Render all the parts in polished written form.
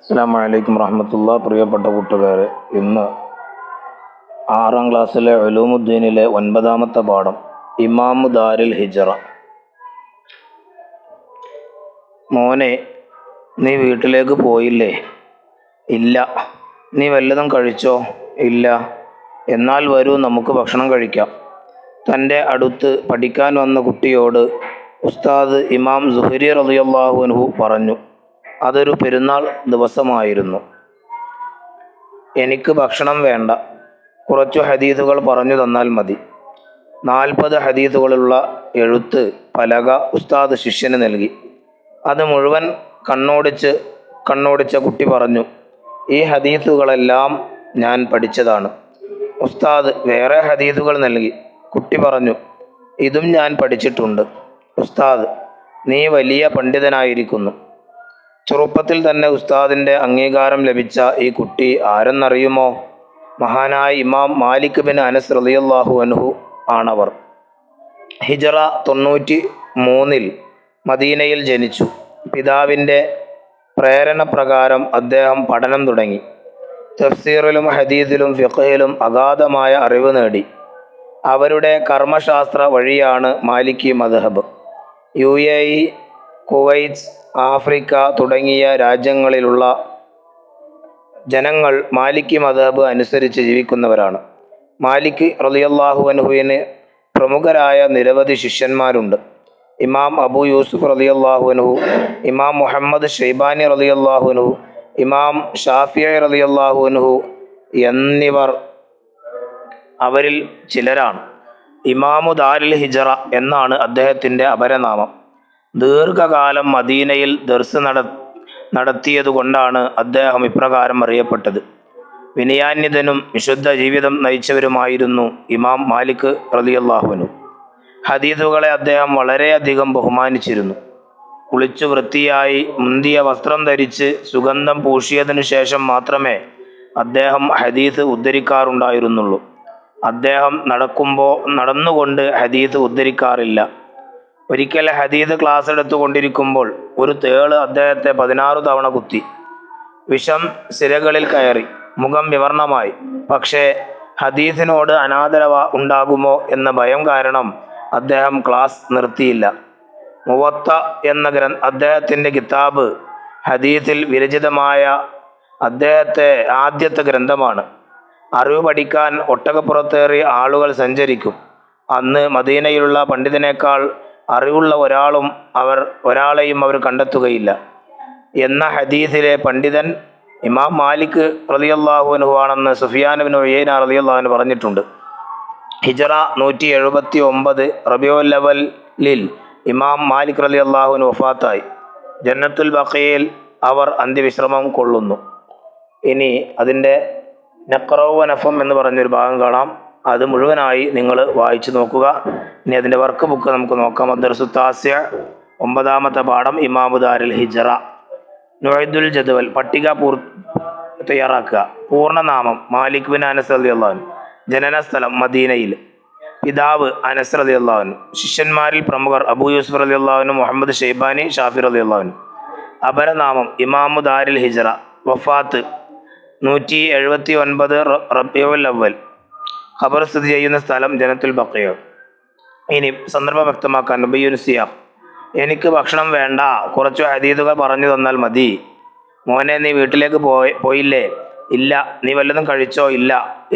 അസ്സലാമു അലൈക്കും വറഹ്മത്തുള്ളാഹി. പ്രിയപ്പെട്ട കൂട്ടുകാരെ, ഇന്ന് 6ാം ക്ലാസ്സിലെ ഉലൂമുദ്ദീനിലെ 9ാമത്തെ പാഠം ഇമാമു ദാരിൽ ഹിജ്റ. മോനെ, നീ വീട്ടിലേക്ക് പോയില്ലേ? ഇല്ല. നീ വല്ലതും കഴിച്ചോ? ഇല്ല. എന്നാൽ വരൂ, നമുക്ക് ഭക്ഷണം കഴിക്കാം. തൻ്റെ അടുത്ത് പഠിക്കാൻ വന്ന കുട്ടിയോട് ഉസ്താദ് ഇമാം സുഹരി റളിയല്ലാഹു അൻഹു പറഞ്ഞു. അതൊരു പെരുന്നാൾ ദിവസമായിരുന്നു. എനിക്ക് ഭക്ഷണം വേണ്ട, കുറച്ചു ഹദീസുകൾ പറഞ്ഞു തന്നാൽ മതി. 40 ഹദീസുകളുള്ള എഴുത്ത് പലക ഉസ്താദ് ശിഷ്യന് നൽകി. അത് മുഴുവൻ കണ്ണോടിച്ച കുട്ടി പറഞ്ഞു, ഈ ഹദീസുകളെല്ലാം ഞാൻ പഠിച്ചതാണ്. ഉസ്താദ് വേറെ ഹദീസുകൾ നൽകി. കുട്ടി പറഞ്ഞു, ഇതും ഞാൻ പഠിച്ചിട്ടുണ്ട്. ഉസ്താദ്, നീ വലിയ പണ്ഡിതനായിരിക്കുന്നു. ചെറുപ്പത്തിൽ തന്നെ ഉസ്താദിൻ്റെ അംഗീകാരം ലഭിച്ച ഈ കുട്ടി ആരെന്നറിയുമോ? മഹാനായ ഇമാം മാലിക് ബിൻ അനസ് റളിയല്ലാഹു അൻഹു ആണവർ. ഹിജ്റ 93 മദീനയിൽ ജനിച്ചു. പിതാവിൻ്റെ പ്രേരണ പ്രകാരം അദ്ദേഹം പഠനം തുടങ്ങി. തഫ്സീറിലും ഹദീസിലും ഫിഖ്ഹിലും അഗാധമായ അറിവ് നേടി. അവരുടെ കർമ്മശാസ്ത്ര വഴിയാണ് മാലിക്കി മദ്ഹബ്. UAE, കുവൈറ്റ്, ആഫ്രിക്ക തുടങ്ങിയ രാജ്യങ്ങളിലുള്ള ജനങ്ങൾ മാലിക്കി മദ്ഹബ് അനുസരിച്ച് ജീവിക്കുന്നവരാണ്. മാലിക് റളിയല്ലാഹു അൻഹുവിന് പ്രമുഖരായ നിരവധി ശിഷ്യന്മാരുണ്ട്. ഇമാം അബൂ യൂസുഫ് റളിയല്ലാഹു അൻഹു, ഇമാം മുഹമ്മദ് ഷൈബാനി റളിയല്ലാഹു അൻഹു, ഇമാം ഷാഫിഈ റളിയല്ലാഹു അൻഹു എന്നിവർ അവരിൽ ചിലരാണ്. ഇമാമു ദാരിൽ ഹിജ്റ എന്നാണ് അദ്ദേഹത്തിൻ്റെ അപരനാമം. ദീർഘകാലം മദീനയിൽ ദർസ് നടത്തിയതുകൊണ്ടാണ് അദ്ദേഹം ഇപ്രകാരം അറിയപ്പെട്ടത്. വിനയാന്വിതനും വിശുദ്ധ ജീവിതം നയിച്ചവരുമായിരുന്നു ഇമാം മാലിക് റളിയല്ലാഹു അൻഹു. ഹദീസുകളെ അദ്ദേഹം വളരെയധികം ബഹുമാനിച്ചിരുന്നു. കുളിച്ചു വൃത്തിയായി മുന്തിയ വസ്ത്രം ധരിച്ച് സുഗന്ധം പൂശിയതിനു ശേഷം മാത്രമേ അദ്ദേഹം ഹദീസ് ഉദ്ധരിക്കാറുണ്ടായിരുന്നുള്ളൂ. അദ്ദേഹം നടന്നുകൊണ്ട് ഹദീസ് ഉദ്ധരിക്കാറില്ല. ഒരിക്കൽ ഹദീസ് ക്ലാസ് എടുത്തുകൊണ്ടിരിക്കുമ്പോൾ ഒരു തേള് അദ്ദേഹത്തെ 16 തവണ കുത്തി. വിഷം സിരകളിൽ കയറി. മുഖം വിവർണമായി. പക്ഷേ ഹദീസിനോട് അനാദരവ ഉണ്ടാകുമോ എന്ന ഭയം കാരണം അദ്ദേഹം ക്ലാസ് നിർത്തിയില്ല. മുവത്ത എന്ന അദ്ദേഹത്തിൻ്റെ കിതാബ് ഹദീസിൽ വിരചിതമായ അദ്ദേഹത്തെ ആദ്യത്തെ ഗ്രന്ഥമാണ്. അറിവ് പഠിക്കാൻ ഒട്ടകപ്പുറത്തേറി ആളുകൾ സഞ്ചരിക്കും. അന്ന് മദീനയിലുള്ള പണ്ഡിതനേക്കാൾ അറിവുള്ള ഒരാളെയും അവർ കണ്ടെത്തുകയില്ല എന്ന ഹദീസിലെ പണ്ഡിതൻ ഇമാം മാലിക് റളിയല്ലാഹു അൻഹു ആണെന്ന് സുഫിയാൻ ബിൻ ഉയൈന റളിയല്ലാഹു അൻഹു പറഞ്ഞിട്ടുണ്ട്. ഹിജ്റ 179 റബീഉൽ അവ്വലിൽ ഇമാം മാലിക് റളിയല്ലാഹു അൻഹു വഫാത്തായി. ജന്നത്തുൽ ബഖീയിൽ അവർ അന്ത്യവിശ്രമം കൊള്ളുന്നു. ഇനി അതിൻ്റെ നഖ്റഉ വ നഫം എന്ന് പറഞ്ഞൊരു ഭാഗം കാണാം. അത് മുഴുവനായി നിങ്ങൾ വായിച്ചു നോക്കുക. ഇനി അതിൻ്റെ വർക്ക് ബുക്ക് നമുക്ക് നോക്കാം. അദ്ദർസു താസിഅ, 9ാമത്തെ പാഠം ഇമാമു ദാരിൽ ഹിജ്റ. നുഅയ്ദുൽ ജദ്വൽ, പട്ടിക തയ്യാറാക്കുക. പൂർണ്ണനാമം മാലിക് ബിൻ അനസ് റളിയല്ലാഹു അൻഹു. ജനനസ്ഥലം മദീനയിൽ. പിതാവ് അനസ് റളിയല്ലാഹു അൻഹു. ശിഷ്യന്മാരിൽ പ്രമുഖർ അബൂ യൂസുഫ് റളിയല്ലാഹു അൻഹു, മുഹമ്മദ് ഷൈബാനി, ഷാഫി റളിയല്ലാഹു അൻഹു. അപരനാമം ഇമാമു ദാരിൽ ഹിജ്റ. വഫാത്ത് 179 റബീഉൽ അവ്വൽ. ഖബർ സ്ഥിതി ചെയ്യുന്ന സ്ഥലം ജന്നത്തുൽ ബഖീഅ. ഇനി സന്ദർഭം വ്യക്തമാക്കാൻ ഉബയ്യുൻ സിയാഖ്. എനിക്ക് ഭക്ഷണം വേണ്ട, കുറച്ചു ഹദീസുകൾ പറഞ്ഞു തന്നാൽ മതി. മോനെ, നീ വീട്ടിലേക്ക് പോയില്ലേ? ഇല്ല. നീ വല്ലതും കഴിച്ചോ? ഇല്ല.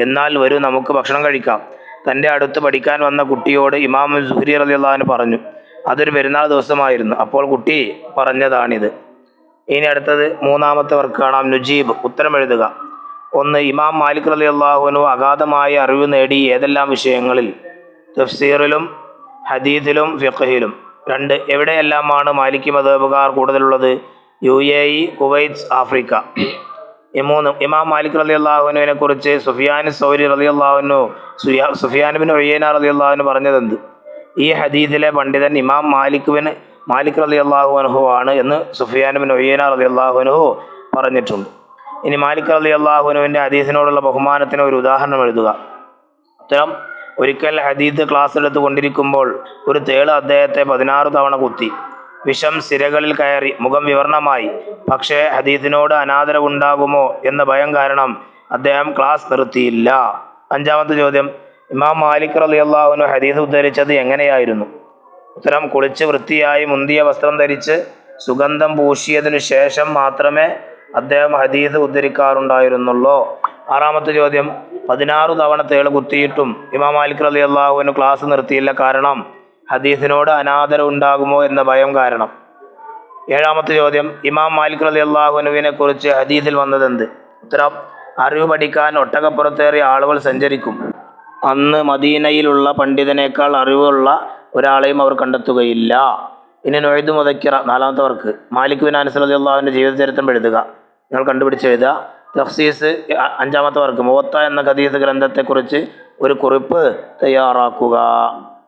എന്നാൽ വരൂ, നമുക്ക് ഭക്ഷണം കഴിക്കാം. തൻ്റെ അടുത്ത് പഠിക്കാൻ വന്ന കുട്ടിയോട് ഇമാം സുഹരി റളിയല്ലാഹു അൻഹു പറഞ്ഞു. അതൊരു പെരുന്നാൾ ദിവസമായിരുന്നു. അപ്പോൾ കുട്ടി പറഞ്ഞതാണിത്. ഇനി അടുത്തത് 3ാമത്തെ വർക്ക് കാണാം. നുജീബ്, ഉത്തരം എഴുതുക. 1. ഇമാം മാലിക് റളിയല്ലാഹു അൻഹു അഗാധമായ അറിവ് നേടി ഏതെല്ലാം വിഷയങ്ങളിൽ? തഫ്സീറിലും ഹദീസിലും ഫിഖ്ഹിലും. 2. എവിടെയെല്ലാമാണ് മാലിക്കി മദ്ഹബുകാർ കൂടുതലുള്ളത്? UAE, Kuwait, Africa. 3. ഇമാം മാലിക് റളിയല്ലാഹു അൻഹുവിനെ കുറിച്ച് സുഫിയാൻ സൗരി റളിയല്ലാഹു അൻഹു സുഫിയാൻ ബിൻ ഉയൈന റളിയല്ലാഹു അൻഹു പറഞ്ഞതെന്ത്? ഈ ഹദീസിലെ പണ്ഡിതൻ ഇമാം മാലിക് റളിയല്ലാഹു അൻഹു ആണ് എന്ന് സുഫിയാൻ ബിൻ ഉയൈന റളിയല്ലാഹു അൻഹു പറഞ്ഞിട്ടുണ്ട്. ഇനി മാലിക് റളിയല്ലാഹു അൻഹുവിൻ്റെ ഹദീസിനോടുള്ള ബഹുമാനത്തിന് ഒരു ഉദാഹരണം എഴുതുക. ഉത്തരം: ഒരിക്കൽ ഹദീസ് ക്ലാസ് എടുത്തുകൊണ്ടിരിക്കുമ്പോൾ ഒരു തേള് അദ്ദേഹത്തെ 16 തവണ കുത്തി. വിഷം സിരകളിൽ കയറി മുഖം വിവർണമായി. പക്ഷേ ഹദീസിനോട് അനാദരവുണ്ടാകുമോ എന്ന ഭയം കാരണം അദ്ദേഹം ക്ലാസ് നിർത്തിയില്ല. അഞ്ചാമത്തെ ചോദ്യം, ഇമാം മാലിക് റളിയല്ലാഹു അൻഹു ഹദീസ് ഉദ്ധരിച്ചത് എങ്ങനെയായിരുന്നു? ഉത്തരം, കുളിച്ച് വൃത്തിയായി മുന്തിയ വസ്ത്രം ധരിച്ച് സുഗന്ധം പൂശിയതിനു ശേഷം മാത്രമേ അദ്ദേഹം ഹദീസ് ഉദ്ധരിക്കാറുണ്ടായിരുന്നുള്ളൂ. ആറാമത്തെ ചോദ്യം, 16 തവണ തേള് കുത്തിയിട്ടും ഇമാം മാലിക് റളിയല്ലാഹു അൻഹു ക്ലാസ് നിർത്തിയില്ല. കാരണം ഹദീസിനോട് അനാദരം ഉണ്ടാകുമോ എന്ന ഭയം കാരണം. ഏഴാമത്തെ ചോദ്യം, ഇമാം മാലിക് റളിയല്ലാഹു അൻഹുവിനെ കുറിച്ച് ഹദീസിൽ വന്നതെന്ത്? ഉത്തരം, അറിവ് പഠിക്കാൻ ഒട്ടകപ്പുറത്തേറിയ ആളുകൾ സഞ്ചരിക്കും. അന്ന് മദീനയിലുള്ള പണ്ഡിതനേക്കാൾ അറിവുള്ള ഒരാളെയും അവർ കണ്ടെത്തുകയില്ല. ഇനി നൊയ്ദ് മുദക്കിറ, നാലാമത്തെ വർക്ക്. മാലിക് ബിൻ അനസ് റളിയല്ലാഹുവിൻ്റെ ജീവചരിത്രം എഴുതുക. നിങ്ങൾ കണ്ടുപിടിച്ച് എഴുതുക. തഫ്സീസ്, അഞ്ചാമത്തെ വർക്ക്. മുവത്ത എന്ന ഹദീസ് ഗ്രന്ഥത്തെക്കുറിച്ച് ഒരു കുറിപ്പ് തയ്യാറാക്കുക.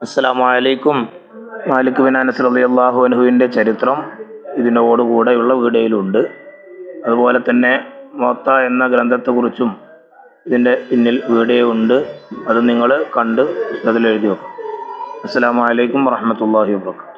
അസ്സലാമു അലൈക്കും. മാലിക് ബിൻ അനസ് റളിയല്ലാഹു അൻഹുവിൻ്റെ ചരിത്രം ഇതിനോടുകൂടെയുള്ള വീഡിയോയിലുണ്ട്. അതുപോലെ തന്നെ മുവത്ത എന്ന ഗ്രന്ഥത്തെക്കുറിച്ചും ഇതിൻ്റെ പിന്നിൽ വീഡിയോ ഉണ്ട്. അത് നിങ്ങൾ കണ്ട് അതിൽ എഴുതി വെക്കും. അസ്സലാമു അലൈക്കും വറഹ്മത്തുള്ളാഹി വബറകാതുഹു.